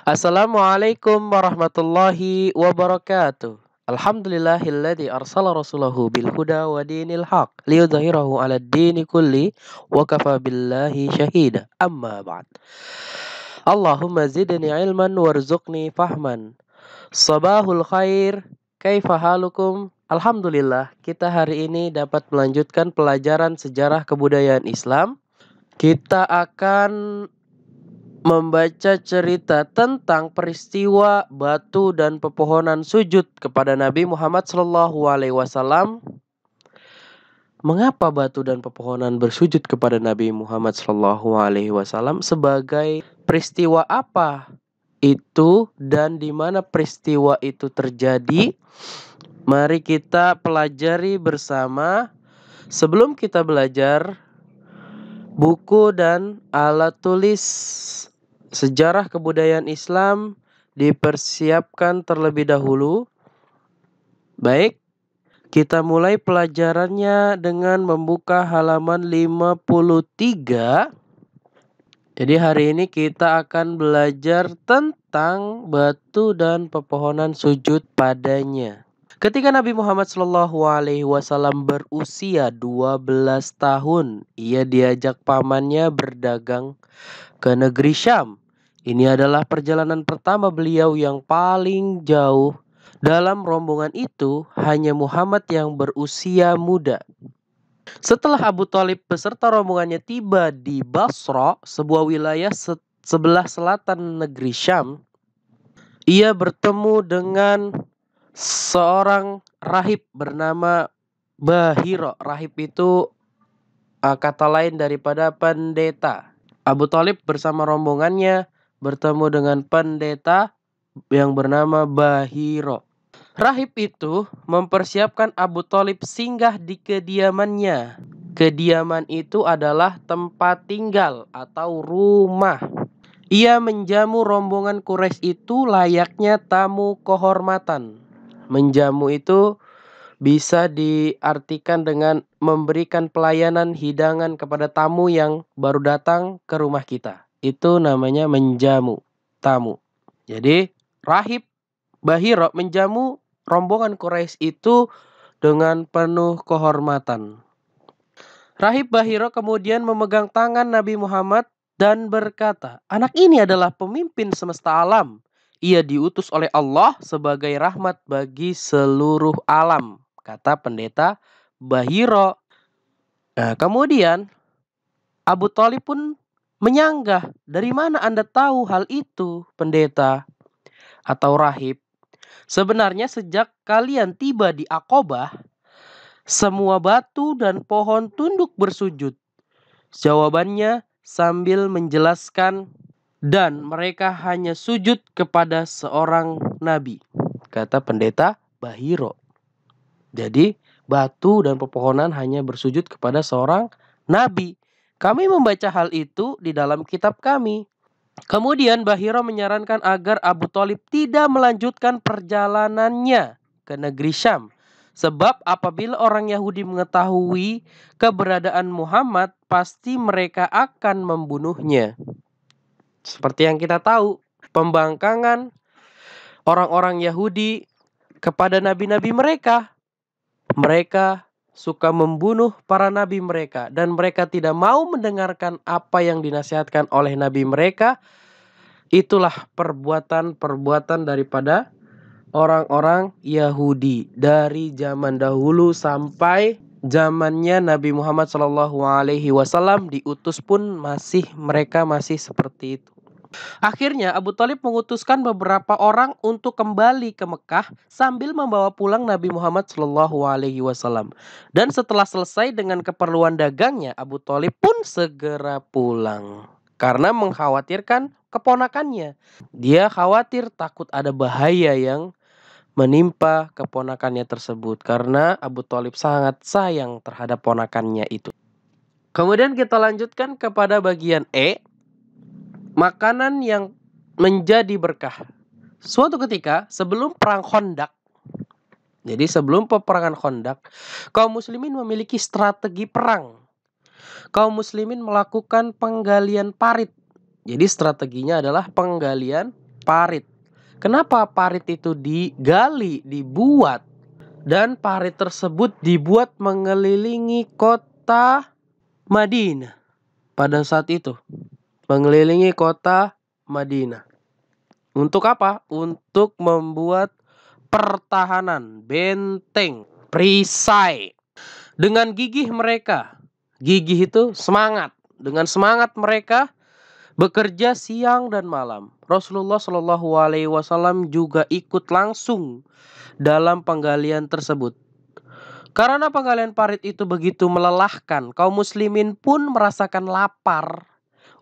Assalamualaikum warahmatullahi wabarakatuh. Alhamdulillahilladzi arsala rasulahu bil huda wa dinil haq liyudhhirahu 'alad dini kulli wa kafa billahi syahida. Amma ba'd. Allahumma zidni ilman warzuqni fahman. Sabahul khair. Kaifa halukum? Alhamdulillah, kita hari ini dapat melanjutkan pelajaran sejarah kebudayaan Islam. Kita akan membaca cerita tentang peristiwa batu dan pepohonan sujud kepada Nabi Muhammad SAW. Mengapa batu dan pepohonan bersujud kepada Nabi Muhammad SAW? Sebagai peristiwa apa itu dan di mana peristiwa itu terjadi? Mari kita pelajari bersama. Sebelum kita belajar, buku dan alat tulis sejarah kebudayaan Islam dipersiapkan terlebih dahulu. Baik, kita mulai pelajarannya dengan membuka halaman 53. Jadi hari ini kita akan belajar tentang batu dan pepohonan sujud padanya. Ketika Nabi Muhammad SAW berusia 12 tahun, ia diajak pamannya berdagang ke negeri Syam. Ini adalah perjalanan pertama beliau yang paling jauh. Dalam rombongan itu, hanya Muhammad yang berusia muda. Setelah Abu Thalib beserta rombongannya tiba di Basra, sebuah wilayah sebelah selatan negeri Syam, ia bertemu dengan seorang rahib bernama Bahira. Rahib itu kata lain daripada pendeta. Abu Thalib bersama rombongannya bertemu dengan pendeta yang bernama Bahira. Rahib itu mempersiapkan Abu Thalib singgah di kediamannya. Kediaman itu adalah tempat tinggal atau rumah. Ia menjamu rombongan Quraisy itu layaknya tamu kehormatan. Menjamu itu bisa diartikan dengan memberikan pelayanan hidangan kepada tamu yang baru datang ke rumah kita. Itu namanya menjamu tamu. Jadi rahib Bahira menjamu rombongan Quraisy itu dengan penuh kehormatan. Rahib Bahira kemudian memegang tangan Nabi Muhammad dan berkata, "Anak ini adalah pemimpin semesta alam. Ia diutus oleh Allah sebagai rahmat bagi seluruh alam," kata pendeta Bahira. Nah, kemudian Abu Thalib pun menyanggah, "Dari mana Anda tahu hal itu, pendeta atau rahib? Sebenarnya sejak kalian tiba di Aqabah, semua batu dan pohon tunduk bersujud." Jawabannya sambil menjelaskan, "Dan mereka hanya sujud kepada seorang nabi," kata pendeta Bahira. Jadi batu dan pepohonan hanya bersujud kepada seorang nabi. Kami membaca hal itu di dalam kitab kami. Kemudian Bahira menyarankan agar Abu Thalib tidak melanjutkan perjalanannya ke negeri Syam. Sebab apabila orang Yahudi mengetahui keberadaan Muhammad, pasti mereka akan membunuhnya. Seperti yang kita tahu, pembangkangan orang-orang Yahudi kepada nabi-nabi mereka. Mereka suka membunuh para nabi mereka dan mereka tidak mau mendengarkan apa yang dinasihatkan oleh nabi mereka. Itulah perbuatan-perbuatan daripada orang-orang Yahudi dari zaman dahulu sampai zamannya Nabi Muhammad SAW diutus pun mereka masih seperti itu. Akhirnya Abu Thalib mengutuskan beberapa orang untuk kembali ke Mekah sambil membawa pulang Nabi Muhammad SAW. Dan setelah selesai dengan keperluan dagangnya, Abu Thalib pun segera pulang karena mengkhawatirkan keponakannya. Dia khawatir takut ada bahaya yang menimpa keponakannya tersebut karena Abu Thalib sangat sayang terhadap ponakannya itu. Kemudian kita lanjutkan kepada bagian E. Makanan yang menjadi berkah. Suatu ketika sebelum perang Khandaq, jadi sebelum peperangan Khandaq, kaum muslimin memiliki strategi perang. Kaum muslimin melakukan penggalian parit. Jadi strateginya adalah penggalian parit. Kenapa parit itu digali, dibuat? Dan parit tersebut dibuat mengelilingi kota Madinah pada saat itu. Mengelilingi kota Madinah. Untuk apa? Untuk membuat pertahanan, benteng, perisai. Dengan gigih mereka. Gigih itu semangat. Dengan semangat mereka bekerja siang dan malam. Rasulullah Shallallahu Alaihi Wasallam juga ikut langsung dalam penggalian tersebut. Karena penggalian parit itu begitu melelahkan, kaum muslimin pun merasakan lapar.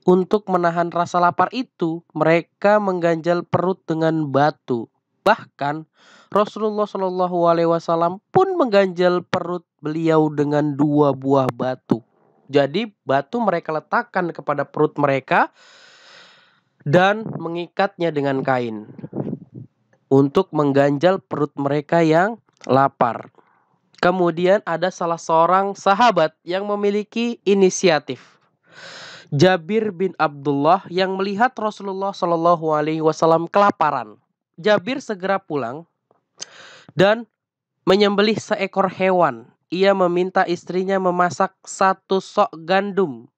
Untuk menahan rasa lapar itu, mereka mengganjal perut dengan batu. Bahkan Rasulullah Shallallahu Alaihi Wasallam pun mengganjal perut beliau dengan 2 buah batu. Jadi batu mereka letakkan kepada perut mereka dan mengikatnya dengan kain untuk mengganjal perut mereka yang lapar. Kemudian ada salah seorang sahabat yang memiliki inisiatif. Jabir bin Abdullah yang melihat Rasulullah Shallallahu Alaihi Wasallam kelaparan. Jabir segera pulang dan menyembelih seekor hewan. Ia meminta istrinya memasak 1 sok gandum.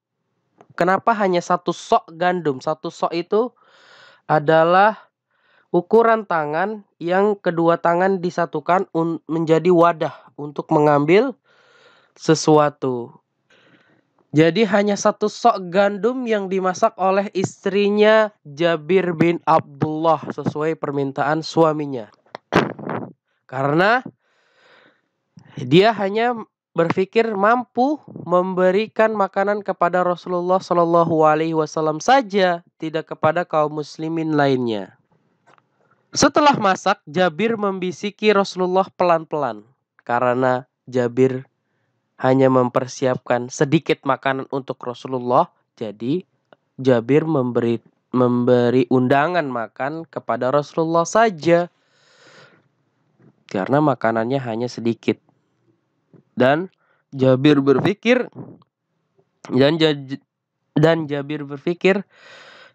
Kenapa hanya 1 sok gandum? 1 sok itu adalah ukuran tangan yang kedua tangan disatukan menjadi wadah untuk mengambil sesuatu. Jadi hanya 1 sok gandum yang dimasak oleh istrinya Jabir bin Abdullah sesuai permintaan suaminya. Karena dia hanya berpikir mampu memberikan makanan kepada Rasulullah Shallallahu Alaihi Wasallam saja, tidak kepada kaum muslimin lainnya. Setelah masak, Jabir membisiki Rasulullah pelan-pelan. Karena Jabir hanya mempersiapkan sedikit makanan untuk Rasulullah, jadi Jabir memberi undangan makan kepada Rasulullah saja. Karena makanannya hanya sedikit. Dan Jabir berpikir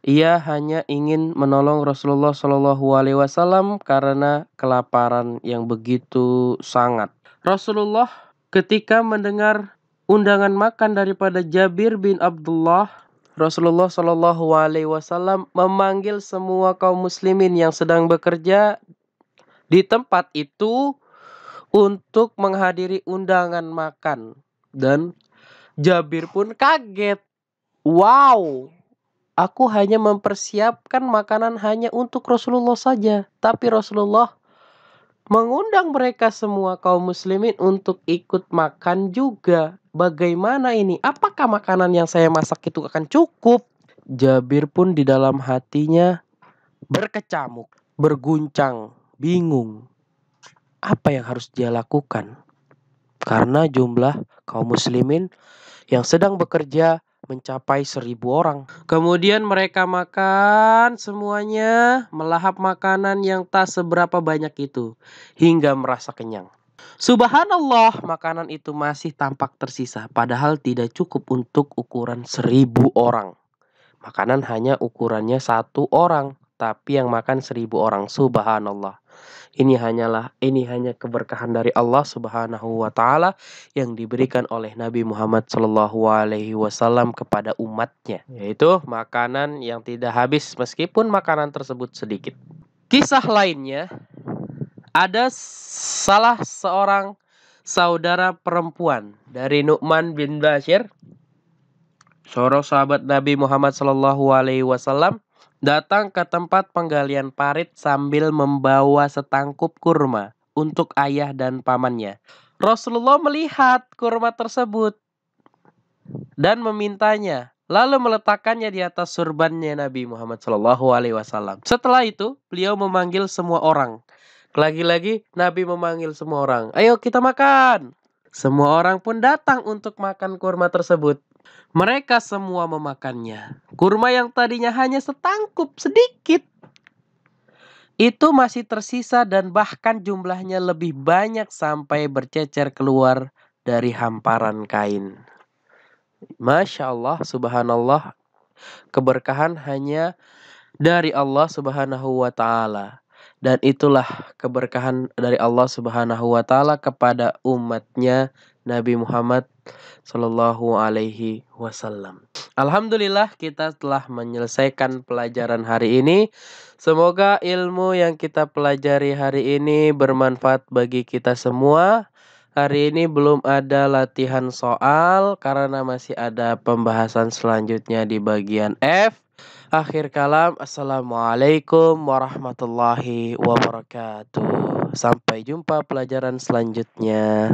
ia hanya ingin menolong Rasulullah Shallallahu Alaihi Wasallam karena kelaparan yang begitu sangat. Rasulullah ketika mendengar undangan makan daripada Jabir bin Abdullah, Rasulullah Shallallahu Alaihi Wasallam memanggil semua kaum muslimin yang sedang bekerja di tempat itu untuk menghadiri undangan makan. Dan Jabir pun kaget. Wow, aku hanya mempersiapkan makanan hanya untuk Rasulullah saja. Tapi Rasulullah mengundang mereka semua kaum muslimin untuk ikut makan juga. Bagaimana ini? Apakah makanan yang saya masak itu akan cukup? Jabir pun di dalam hatinya berkecamuk, berguncang, bingung. Apa yang harus dia lakukan? Karena jumlah kaum muslimin yang sedang bekerja mencapai 1.000 orang. Kemudian mereka makan semuanya, melahap makanan yang tak seberapa banyak itu, hingga merasa kenyang. Subhanallah, makanan itu masih tampak tersisa, padahal tidak cukup untuk ukuran 1.000 orang. Makanan hanya ukurannya 1 orang, tapi yang makan 1.000 orang. Subhanallah. Ini hanya keberkahan dari Allah Subhanahu wa taala yang diberikan oleh Nabi Muhammad sallallahu alaihi wasallam kepada umatnya, yaitu makanan yang tidak habis meskipun makanan tersebut sedikit. Kisah lainnya, ada salah seorang saudara perempuan dari Nu'man bin Bashir, seorang sahabat Nabi Muhammad sallallahu alaihi wasallam, datang ke tempat penggalian parit sambil membawa setangkup kurma untuk ayah dan pamannya. Rasulullah melihat kurma tersebut dan memintanya, lalu meletakkannya di atas surbannya Nabi Muhammad SAW. Setelah itu, beliau memanggil semua orang. Lagi-lagi Nabi memanggil semua orang, ayo kita makan. Semua orang pun datang untuk makan kurma tersebut. Mereka semua memakannya. Kurma yang tadinya hanya setangkup sedikit, itu masih tersisa dan bahkan jumlahnya lebih banyak sampai bercecer keluar dari hamparan kain. Masya Allah, subhanallah, keberkahan hanya dari Allah Subhanahu wa taala. Dan itulah keberkahan dari Allah Subhanahu wa taala kepada umatnya Nabi Muhammad Sallallahu alaihi wasallam. Alhamdulillah kita telah menyelesaikan pelajaran hari ini. Semoga ilmu yang kita pelajari hari ini bermanfaat bagi kita semua. Hari ini belum ada latihan soal karena masih ada pembahasan selanjutnya di bagian F. Akhir kalam, Assalamualaikum warahmatullahi wabarakatuh. Sampai jumpa pelajaran selanjutnya.